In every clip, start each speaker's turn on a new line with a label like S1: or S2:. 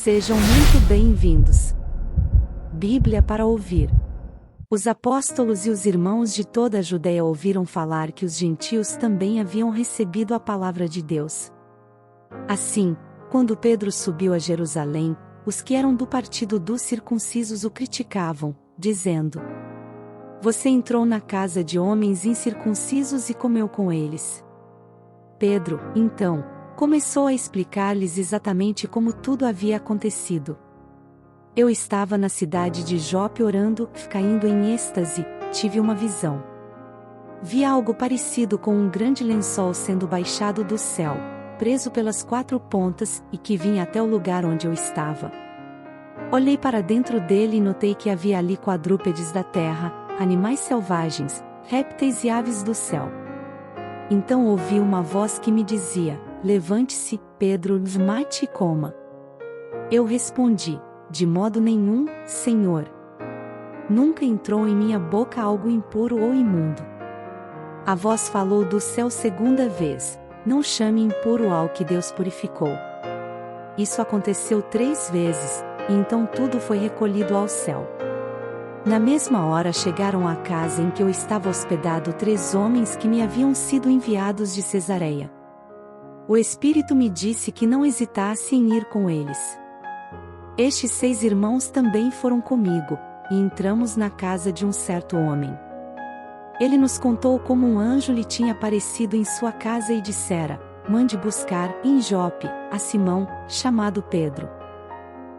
S1: Sejam muito bem-vindos. Bíblia para ouvir. Os apóstolos e os irmãos de toda a Judéia ouviram falar que os gentios também haviam recebido a palavra de Deus. Assim, quando Pedro subiu a Jerusalém, os que eram do partido dos circuncisos o criticavam, dizendo: Você entrou na casa de homens incircuncisos e comeu com eles. Pedro, então, começou a explicar-lhes exatamente como tudo havia acontecido. Eu estava na cidade de Jope orando, caindo em êxtase, tive uma visão. Vi algo parecido com um grande lençol sendo baixado do céu, preso pelas 4 pontas, e que vinha até o lugar onde eu estava. Olhei para dentro dele e notei que havia ali quadrúpedes da terra, animais selvagens, répteis e aves do céu. Então ouvi uma voz que me dizia: Levante-se, Pedro, mate e coma. Eu respondi: De modo nenhum, Senhor. Nunca entrou em minha boca algo impuro ou imundo. A voz falou do céu segunda vez: Não chame impuro ao que Deus purificou. Isso aconteceu 3 vezes, e então tudo foi recolhido ao céu. Na mesma hora chegaram à casa em que eu estava hospedado 3 homens que me haviam sido enviados de Cesareia. O Espírito me disse que não hesitasse em ir com eles. Estes 6 irmãos também foram comigo, e entramos na casa de um certo homem. Ele nos contou como um anjo lhe tinha aparecido em sua casa e dissera: Mande buscar, em Jope, a Simão, chamado Pedro.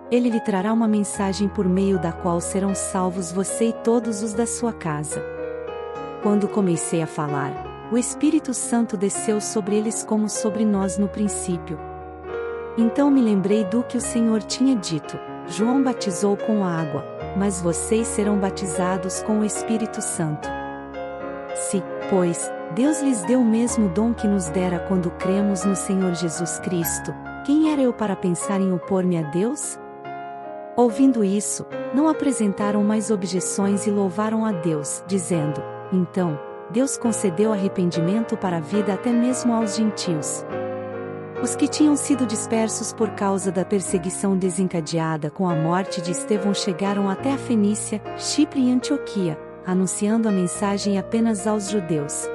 S1: Ele lhe trará uma mensagem por meio da qual serão salvos você e todos os da sua casa. Quando comecei a falar, o Espírito Santo desceu sobre eles como sobre nós no princípio. Então me lembrei do que o Senhor tinha dito: João batizou com água, mas vocês serão batizados com o Espírito Santo. Se, pois, Deus lhes deu o mesmo dom que nos dera quando cremos no Senhor Jesus Cristo, quem era eu para pensar em opor-me a Deus? Ouvindo isso, não apresentaram mais objeções e louvaram a Deus, dizendo: Então, Deus concedeu arrependimento para a vida até mesmo aos gentios. Os que tinham sido dispersos por causa da perseguição desencadeada com a morte de Estevão chegaram até a Fenícia, Chipre e Antioquia, anunciando a mensagem apenas aos judeus.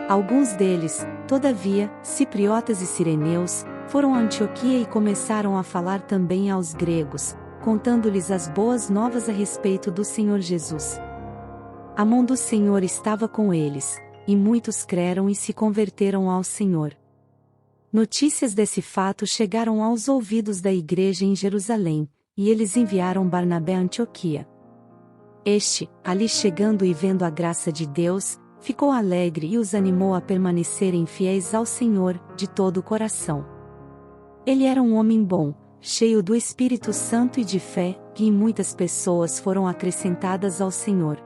S1: Alguns deles, todavia, cipriotas e cireneus, foram a Antioquia e começaram a falar também aos gregos, contando-lhes as boas novas a respeito do Senhor Jesus. A mão do Senhor estava com eles, e muitos creram e se converteram ao Senhor. Notícias desse fato chegaram aos ouvidos da igreja em Jerusalém, e eles enviaram Barnabé a Antioquia. Este, ali chegando e vendo a graça de Deus, ficou alegre e os animou a permanecerem fiéis ao Senhor, de todo o coração. Ele era um homem bom, cheio do Espírito Santo e de fé, e muitas pessoas foram acrescentadas ao Senhor.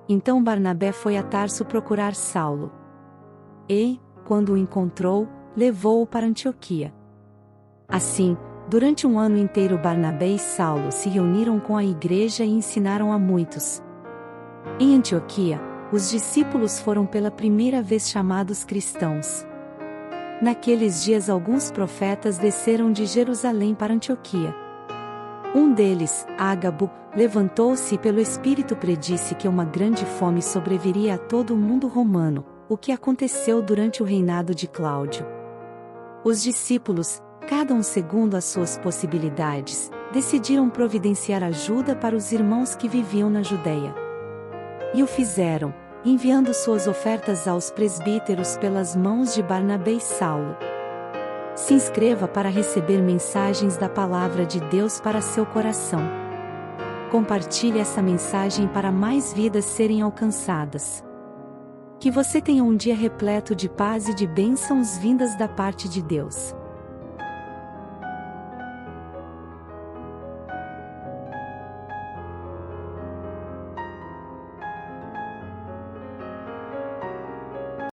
S1: Então Barnabé foi a Tarso procurar Saulo. E, quando o encontrou, levou-o para Antioquia. Assim, durante um ano inteiro Barnabé e Saulo se reuniram com a igreja e ensinaram a muitos. Em Antioquia, os discípulos foram pela primeira vez chamados cristãos. Naqueles dias alguns profetas desceram de Jerusalém para Antioquia. Um deles, Ágabo, levantou-se e pelo Espírito predisse que uma grande fome sobreviria a todo o mundo romano, o que aconteceu durante o reinado de Cláudio. Os discípulos, cada um segundo as suas possibilidades, decidiram providenciar ajuda para os irmãos que viviam na Judéia. E o fizeram, enviando suas ofertas aos presbíteros pelas mãos de Barnabé e Saulo. Se inscreva para receber mensagens da palavra de Deus para seu coração. Compartilhe essa mensagem para mais vidas serem alcançadas. Que você tenha um dia repleto de paz e de bênçãos vindas da parte de Deus.